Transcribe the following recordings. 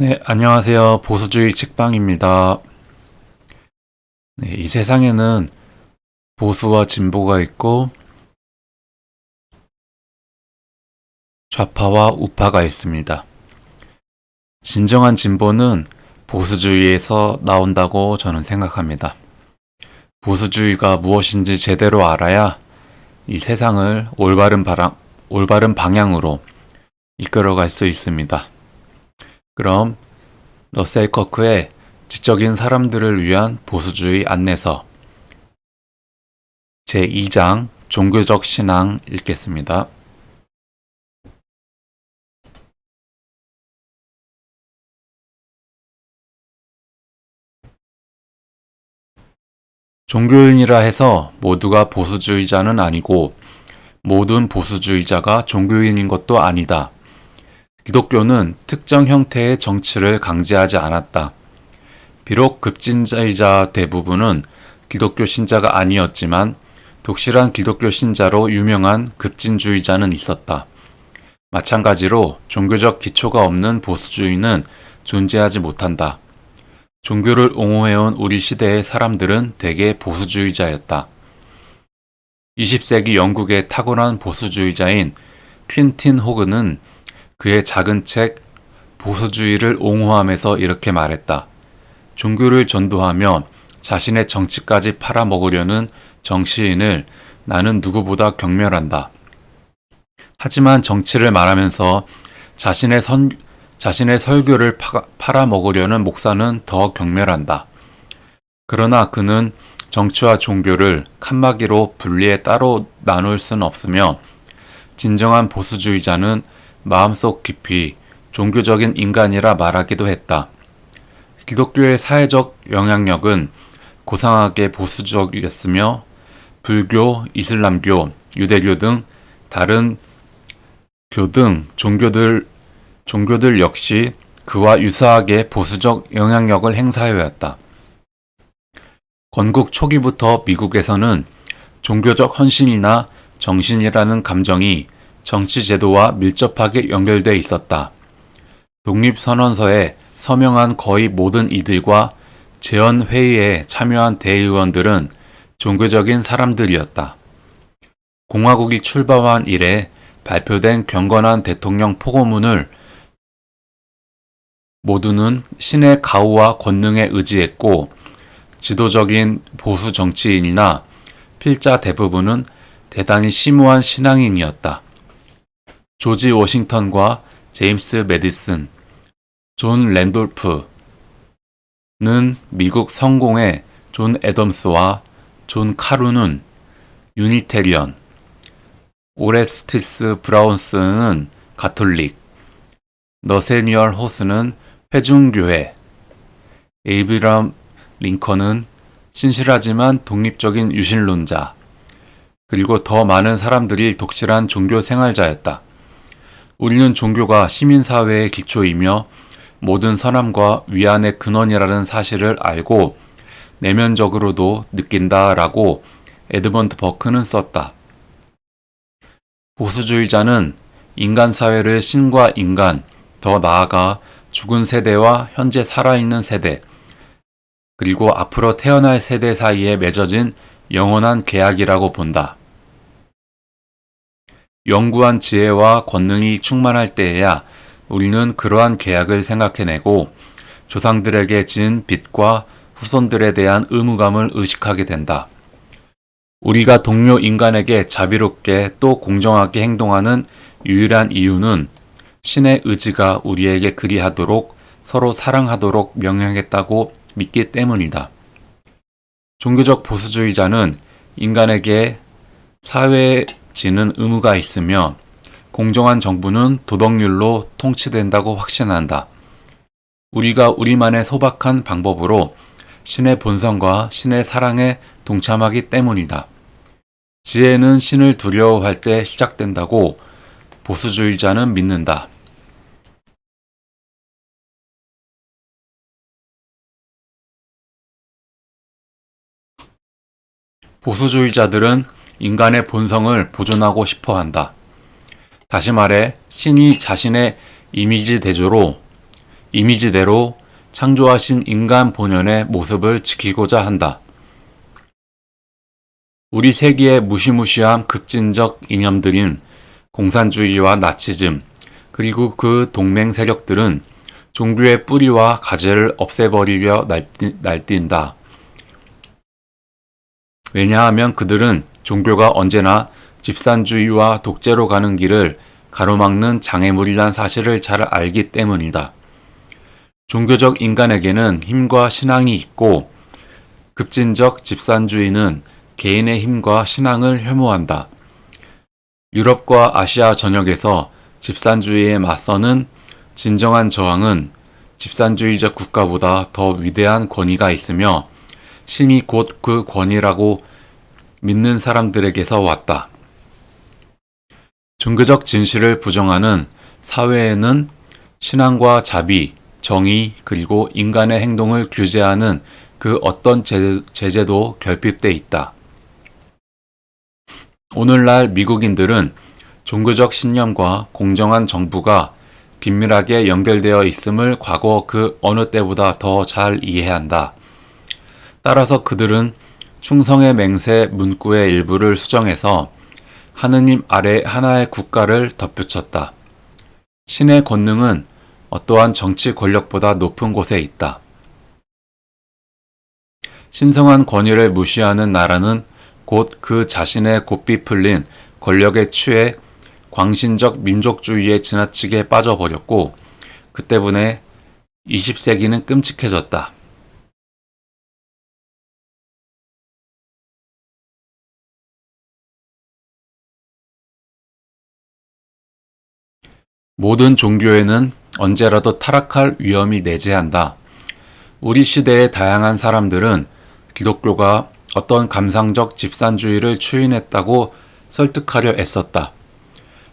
네, 안녕하세요. 보수주의 책방입니다. 네, 이 세상에는 보수와 진보가 있고 좌파와 우파가 있습니다. 진정한 진보는 보수주의에서 나온다고 저는 생각합니다. 보수주의가 무엇인지 제대로 알아야 이 세상을 올바른 방향으로 이끌어갈 수 있습니다. 그럼 러셀 커크의 지적인 사람들을 위한 보수주의 안내서 제2장 종교적 신앙 읽겠습니다. 종교인이라 해서 모두가 보수주의자는 아니고 모든 보수주의자가 종교인인 것도 아니다. 기독교는 특정 형태의 정치를 강제하지 않았다. 비록 급진자이자 대부분은 기독교 신자가 아니었지만 독실한 기독교 신자로 유명한 급진주의자는 있었다. 마찬가지로 종교적 기초가 없는 보수주의는 존재하지 못한다. 종교를 옹호해온 우리 시대의 사람들은 대개 보수주의자였다. 20세기 영국의 탁월한 보수주의자인 퀸틴 호그는 그의 작은 책 보수주의를 옹호하면서 이렇게 말했다. 종교를 전도하며 자신의 정치까지 팔아먹으려는 정치인을 나는 누구보다 경멸한다. 하지만 정치를 말하면서 자신의 설교를 팔아먹으려는 목사는 더 경멸한다. 그러나 그는 정치와 종교를 칸막이로 분리해 따로 나눌 수는 없으며 진정한 보수주의자는 마음속 깊이 종교적인 인간이라 말하기도 했다. 기독교의 사회적 영향력은 고상하게 보수적이었으며 불교, 이슬람교, 유대교 등 다른 교 등 종교들 역시 그와 유사하게 보수적 영향력을 행사해왔다. 건국 초기부터 미국에서는 종교적 헌신이나 정신이라는 감정이 정치 제도와 밀접하게 연결돼 있었다. 독립선언서에 서명한 거의 모든 이들과 재헌회의에 참여한 대의원들은 종교적인 사람들이었다. 공화국이 출범한 이래 발표된 경건한 대통령 포고문을 모두는 신의 가호와 권능에 의지했고 지도적인 보수 정치인이나 필자 대부분은 대단히 심오한 신앙인이었다. 조지 워싱턴과 제임스 매디슨, 존 랜돌프는 미국 성공의 존 애덤스와 존 카루는 유니테리언, 오레스티스 브라운스는 가톨릭, 너세니얼 호스는 회중교회, 에이브람 링컨은 신실하지만 독립적인 유신론자, 그리고 더 많은 사람들이 독실한 종교 생활자였다. 우리는 종교가 시민사회의 기초이며 모든 선함과 위안의 근원이라는 사실을 알고 내면적으로도 느낀다라고 에드먼드 버크는 썼다. 보수주의자는 인간 사회를 신과 인간, 더 나아가 죽은 세대와 현재 살아있는 세대, 그리고 앞으로 태어날 세대 사이에 맺어진 영원한 계약이라고 본다. 영구한 지혜와 권능이 충만할 때에야 우리는 그러한 계약을 생각해내고 조상들에게 진 빚과 후손들에 대한 의무감을 의식하게 된다. 우리가 동료 인간에게 자비롭게 또 공정하게 행동하는 유일한 이유는 신의 의지가 우리에게 그리하도록 서로 사랑하도록 명령했다고 믿기 때문이다. 종교적 보수주의자는 인간에게 사회에 지는 의무가 있으며 공정한 정부는 도덕률로 통치된다고 확신한다. 우리가 우리만의 소박한 방법으로 신의 본성과 신의 사랑에 동참하기 때문이다. 지혜는 신을 두려워할 때 시작된다고 보수주의자는 믿는다. 보수주의자들은 인간의 본성을 보존하고 싶어 한다. 다시 말해, 신이 자신의 이미지 대조로 이미지대로 창조하신 인간 본연의 모습을 지키고자 한다. 우리 세계의 무시무시한 급진적 이념들인 공산주의와 나치즘, 그리고 그 동맹 세력들은 종교의 뿌리와 가재를 없애버리려 날뛴다. 왜냐하면 그들은 종교가 언제나 집산주의와 독재로 가는 길을 가로막는 장애물이란 사실을 잘 알기 때문이다. 종교적 인간에게는 힘과 신앙이 있고 급진적 집산주의는 개인의 힘과 신앙을 혐오한다. 유럽과 아시아 전역에서 집산주의에 맞서는 진정한 저항은 집산주의적 국가보다 더 위대한 권위가 있으며 신이 곧 그 권위라고 믿는 사람들에게서 왔다. 종교적 진실을 부정하는 사회에는 신앙과 자비, 정의, 그리고 인간의 행동을 규제하는 그 어떤 제재도 결핍돼 있다. 오늘날 미국인들은 종교적 신념과 공정한 정부가 긴밀하게 연결되어 있음을 과거 그 어느 때보다 더 잘 이해한다. 따라서 그들은 충성의 맹세 문구의 일부를 수정해서 하느님 아래 하나의 국가를 덧붙였다. 신의 권능은 어떠한 정치 권력보다 높은 곳에 있다. 신성한 권위를 무시하는 나라는 곧 그 자신의 곱비 풀린 권력에 취해 광신적 민족주의에 지나치게 빠져버렸고 그 때문에 20세기는 끔찍해졌다. 모든 종교에는 언제라도 타락할 위험이 내재한다. 우리 시대의 다양한 사람들은 기독교가 어떤 감상적 집산주의를 추인했다고 설득하려 애썼다.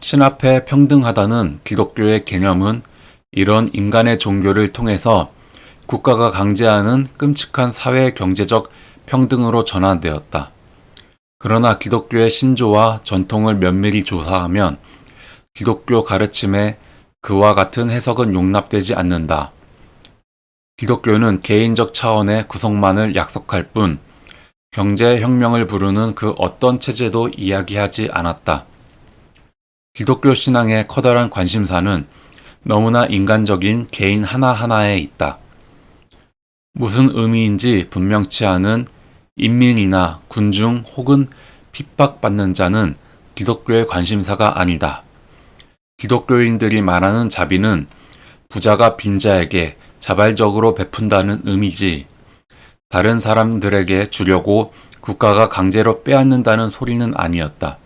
신 앞에 평등하다는 기독교의 개념은 이런 인간의 종교를 통해서 국가가 강제하는 끔찍한 사회 경제적 평등으로 전환되었다. 그러나 기독교의 신조와 전통을 면밀히 조사하면 기독교 가르침에 그와 같은 해석은 용납되지 않는다. 기독교는 개인적 차원의 구속만을 약속할 뿐 경제혁명을 부르는 그 어떤 체제도 이야기하지 않았다. 기독교 신앙의 커다란 관심사는 너무나 인간적인 개인 하나하나에 있다. 무슨 의미인지 분명치 않은 인민이나 군중 혹은 핍박받는 자는 기독교의 관심사가 아니다. 기독교인들이 말하는 자비는 부자가 빈자에게 자발적으로 베푼다는 의미지 다른 사람들에게 주려고 국가가 강제로 빼앗는다는 소리는 아니었다.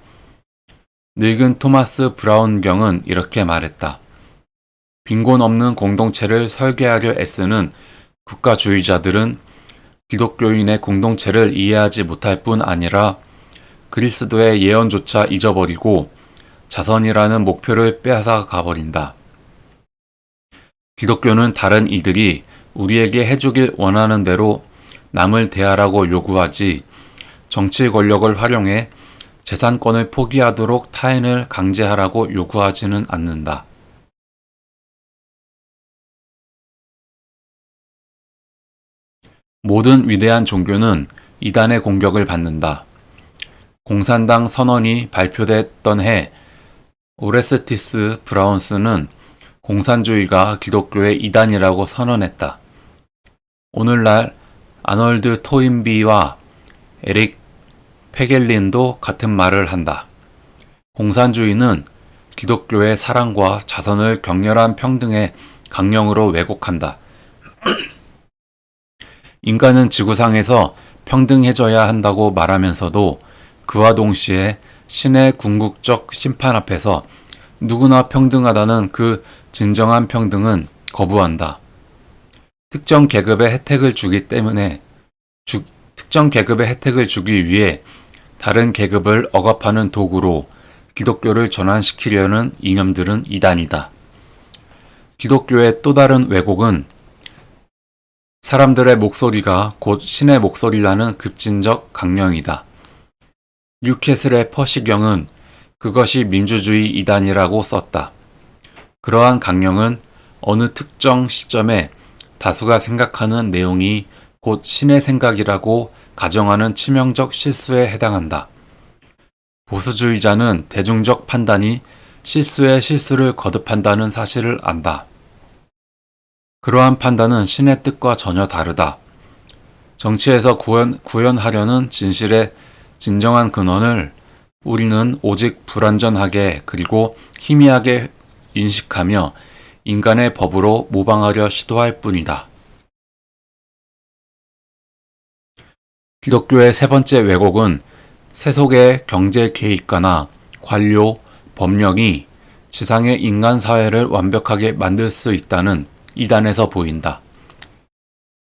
늙은 토마스 브라운경은 이렇게 말했다. 빈곤 없는 공동체를 설계하려 애쓰는 국가주의자들은 기독교인의 공동체를 이해하지 못할 뿐 아니라 그리스도의 예언조차 잊어버리고 자선이라는 목표를 빼앗아 가버린다. 기독교는 다른 이들이 우리에게 해주길 원하는 대로 남을 대하라고 요구하지 정치 권력을 활용해 재산권을 포기하도록 타인을 강제하라고 요구하지는 않는다. 모든 위대한 종교는 이단의 공격을 받는다. 공산당 선언이 발표됐던 해 오레스티스 브라운스는 공산주의가 기독교의 이단이라고 선언했다. 오늘날 아놀드 토인비와 에릭 페겔린도 같은 말을 한다. 공산주의는 기독교의 사랑과 자선을 격렬한 평등의 강령으로 왜곡한다. 인간은 지구상에서 평등해져야 한다고 말하면서도 그와 동시에 신의 궁극적 심판 앞에서 누구나 평등하다는 그 진정한 평등은 거부한다. 특정 계급의 혜택을 주기 위해 다른 계급을 억압하는 도구로 기독교를 전환시키려는 이념들은 이단이다. 기독교의 또 다른 왜곡은 사람들의 목소리가 곧 신의 목소리라는 급진적 강령이다. 뉴캐슬의 퍼시경은 그것이 민주주의 이단이라고 썼다. 그러한 강령은 어느 특정 시점에 다수가 생각하는 내용이 곧 신의 생각이라고 가정하는 치명적 실수에 해당한다. 보수주의자는 대중적 판단이 실수의 실수를 거듭한다는 사실을 안다. 그러한 판단은 신의 뜻과 전혀 다르다. 정치에서 구현하려는 진실의 진정한 근원을 우리는 오직 불완전하게 그리고 희미하게 인식하며 인간의 법으로 모방하려 시도할 뿐이다. 기독교의 세 번째 왜곡은 세속의 경제 개입가나 관료, 법령이 지상의 인간 사회를 완벽하게 만들 수 있다는 이단에서 보인다.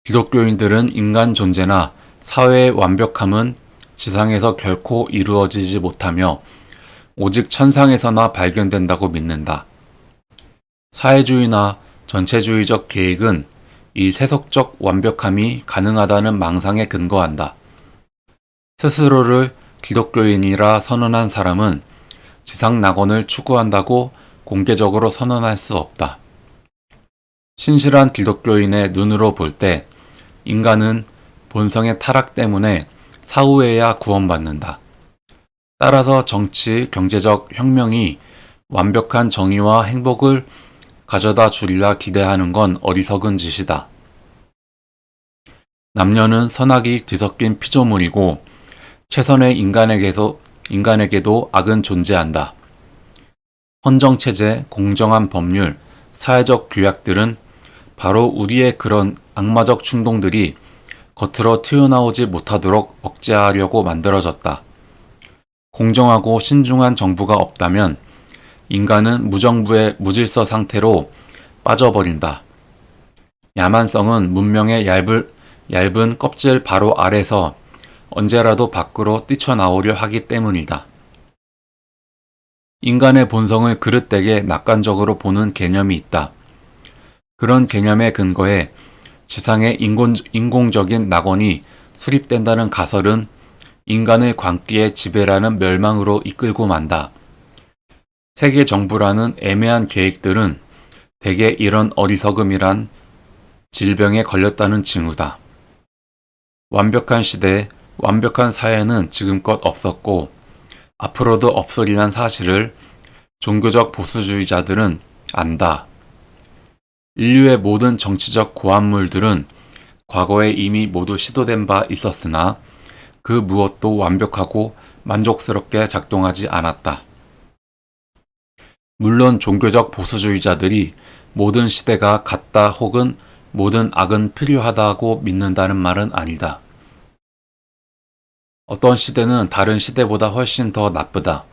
기독교인들은 인간 존재나 사회의 완벽함은 지상에서 결코 이루어지지 못하며 오직 천상에서나 발견된다고 믿는다. 사회주의나 전체주의적 계획은 이 세속적 완벽함이 가능하다는 망상에 근거한다. 스스로를 기독교인이라 선언한 사람은 지상 낙원을 추구한다고 공개적으로 선언할 수 없다. 신실한 기독교인의 눈으로 볼 때 인간은 본성의 타락 때문에 사후에야 구원받는다. 따라서 정치, 경제적 혁명이 완벽한 정의와 행복을 가져다 주리라 기대하는 건 어리석은 짓이다. 남녀는 선악이 뒤섞인 피조물이고 최선의 인간에게도 악은 존재한다. 헌정체제, 공정한 법률, 사회적 규약들은 바로 우리의 그런 악마적 충동들이 겉으로 튀어나오지 못하도록 억제하려고 만들어졌다. 공정하고 신중한 정부가 없다면 인간은 무정부의 무질서 상태로 빠져버린다. 야만성은 문명의 얇은 껍질 바로 아래서 언제라도 밖으로 뛰쳐나오려 하기 때문이다. 인간의 본성을 그릇되게 낙관적으로 보는 개념이 있다. 그런 개념에 근거해 지상의 인공적인 낙원이 수립된다는 가설은 인간의 광기의 지배라는 멸망으로 이끌고 만다. 세계 정부라는 애매한 계획들은 대개 이런 어리석음이란 질병에 걸렸다는 징후다. 완벽한 시대, 완벽한 사회는 지금껏 없었고 앞으로도 없으리란 사실을 종교적 보수주의자들은 안다. 인류의 모든 정치적 고안물들은 과거에 이미 모두 시도된 바 있었으나 그 무엇도 완벽하고 만족스럽게 작동하지 않았다. 물론 종교적 보수주의자들이 모든 시대가 같다 혹은 모든 악은 필요하다고 믿는다는 말은 아니다. 어떤 시대는 다른 시대보다 훨씬 더 나쁘다.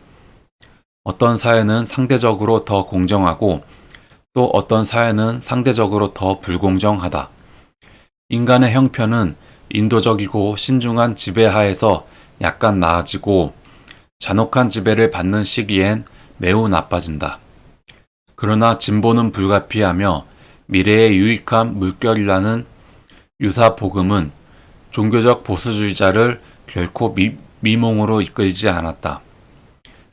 어떤 사회는 상대적으로 더 공정하고 또 어떤 사회는 상대적으로 더 불공정하다. 인간의 형편은 인도적이고 신중한 지배하에서 약간 나아지고 잔혹한 지배를 받는 시기엔 매우 나빠진다. 그러나 진보는 불가피하며 미래에 유익한 물결이라는 유사 복음은 종교적 보수주의자를 결코 미몽으로 이끌지 않았다.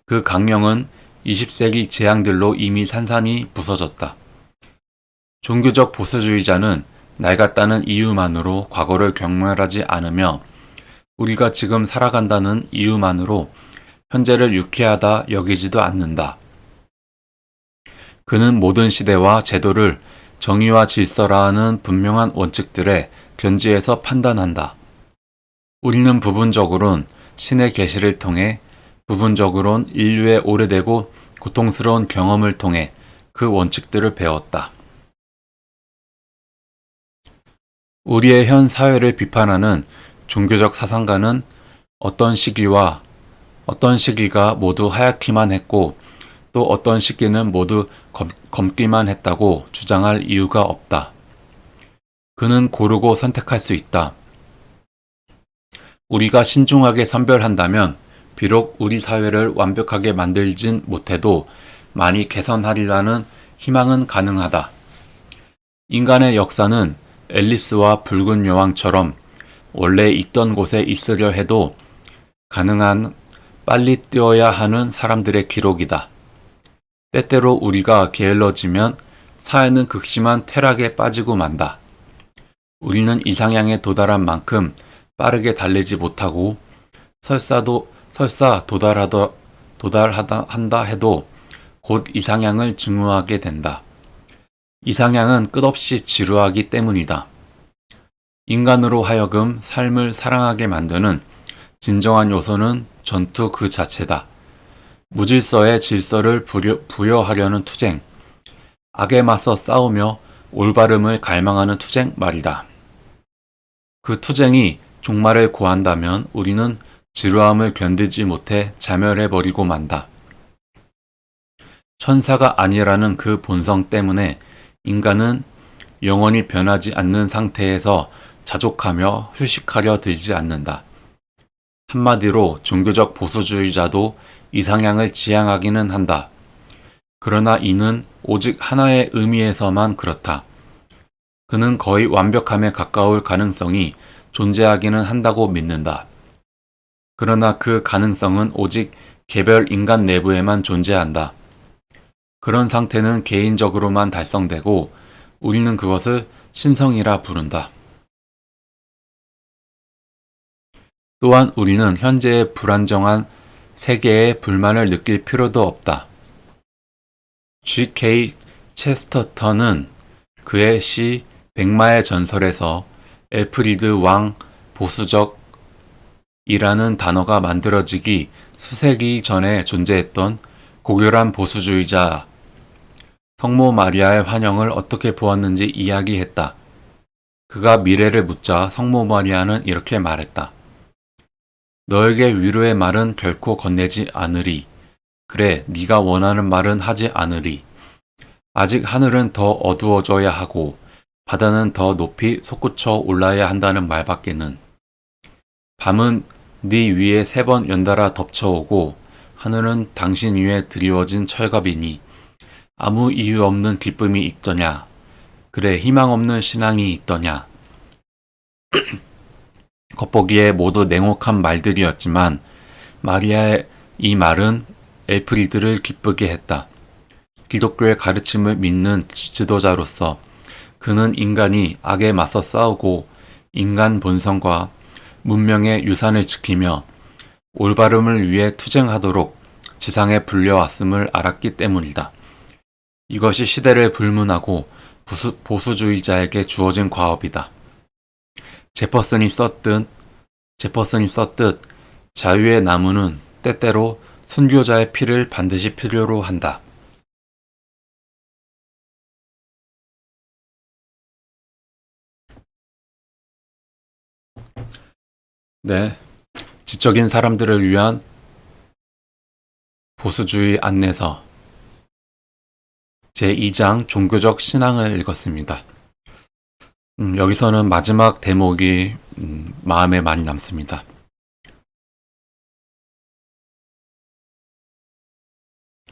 그 강령은 20세기 재앙들로 이미 산산이 부서졌다. 종교적 보수주의자는 낡았다는 이유만으로 과거를 경멸하지 않으며 우리가 지금 살아간다는 이유만으로 현재를 유쾌하다 여기지도 않는다. 그는 모든 시대와 제도를 정의와 질서라는 분명한 원칙들에 견지해서 판단한다. 우리는 부분적으론 신의 계시를 통해 부분적으론 인류의 오래되고 고통스러운 경험을 통해 그 원칙들을 배웠다. 우리의 현 사회를 비판하는 종교적 사상가는 어떤 시기가 모두 하얗기만 했고 또 어떤 시기는 모두 검기만 했다고 주장할 이유가 없다. 그는 고르고 선택할 수 있다. 우리가 신중하게 선별한다면 비록 우리 사회를 완벽하게 만들진 못해도 많이 개선하리라는 희망은 가능하다. 인간의 역사는 앨리스와 붉은 여왕처럼 원래 있던 곳에 있으려 해도 가능한 빨리 뛰어야 하는 사람들의 기록이다. 때때로 우리가 게을러지면 사회는 극심한 퇴락에 빠지고 만다. 우리는 이상향에 도달한 만큼 빠르게 달리지 못하고 설사 도달한다 해도 곧 이상향을 증오하게 된다. 이상향은 끝없이 지루하기 때문이다. 인간으로 하여금 삶을 사랑하게 만드는 진정한 요소는 전투 그 자체다. 무질서에 질서를 부여하려는 투쟁, 악에 맞서 싸우며 올바름을 갈망하는 투쟁 말이다. 그 투쟁이 종말을 고한다면 우리는 지루함을 견디지 못해 자멸해버리고 만다. 천사가 아니라는 그 본성 때문에 인간은 영원히 변하지 않는 상태에서 자족하며 휴식하려 들지 않는다. 한마디로 종교적 보수주의자도 이상향을 지향하기는 한다. 그러나 이는 오직 하나의 의미에서만 그렇다. 그는 거의 완벽함에 가까울 가능성이 존재하기는 한다고 믿는다. 그러나 그 가능성은 오직 개별 인간 내부에만 존재한다. 그런 상태는 개인적으로만 달성되고 우리는 그것을 신성이라 부른다. 또한 우리는 현재의 불안정한 세계에 불만을 느낄 필요도 없다. G.K. 체스터턴은 그의 시 백마의 전설에서 엘프리드 왕 보수적이라는 단어가 만들어지기 수세기 전에 존재했던 고결한 보수주의자 성모 마리아의 환영을 어떻게 보았는지 이야기했다. 그가 미래를 묻자 성모 마리아는 이렇게 말했다. 너에게 위로의 말은 결코 건네지 않으리. 그래, 네가 원하는 말은 하지 않으리. 아직 하늘은 더 어두워져야 하고 바다는 더 높이 솟구쳐 올라야 한다는 말밖에는. 밤은 네 위에 3번 연달아 덮쳐오고 하늘은 당신 위에 드리워진 철갑이니 아무 이유 없는 기쁨이 있더냐. 그래, 희망 없는 신앙이 있더냐. 겉보기에 모두 냉혹한 말들이었지만 마리아의 이 말은 엘프리드를 기쁘게 했다. 기독교의 가르침을 믿는 지도자로서 그는 인간이 악에 맞서 싸우고 인간 본성과 문명의 유산을 지키며 올바름을 위해 투쟁하도록 지상에 불려왔음을 알았기 때문이다. 이것이 시대를 불문하고 보수주의자에게 주어진 과업이다. 제퍼슨이 썼듯 자유의 나무는 때때로 순교자의 피를 반드시 필요로 한다. 네, 지적인 사람들을 위한 보수주의 안내서 제2장 종교적 신앙을 읽었습니다. 여기서는 마지막 대목이 마음에 많이 남습니다.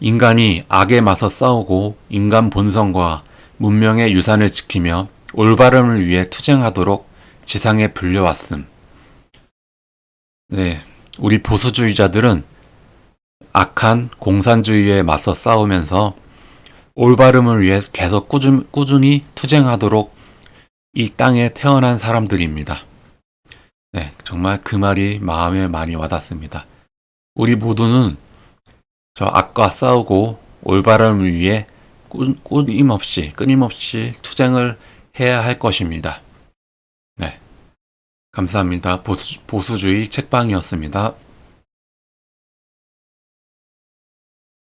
인간이 악에 맞서 싸우고 인간 본성과 문명의 유산을 지키며 올바름을 위해 투쟁하도록 지상에 불려왔음. 네, 우리 보수주의자들은 악한 공산주의에 맞서 싸우면서 올바름을 위해 계속 꾸준히 투쟁하도록 이 땅에 태어난 사람들입니다. 네, 정말 그 말이 마음에 많이 와닿습니다. 우리 모두는 저 악과 싸우고 올바름을 위해 끊임없이 투쟁을 해야 할 것입니다. 네, 감사합니다. 보수주의 책방이었습니다.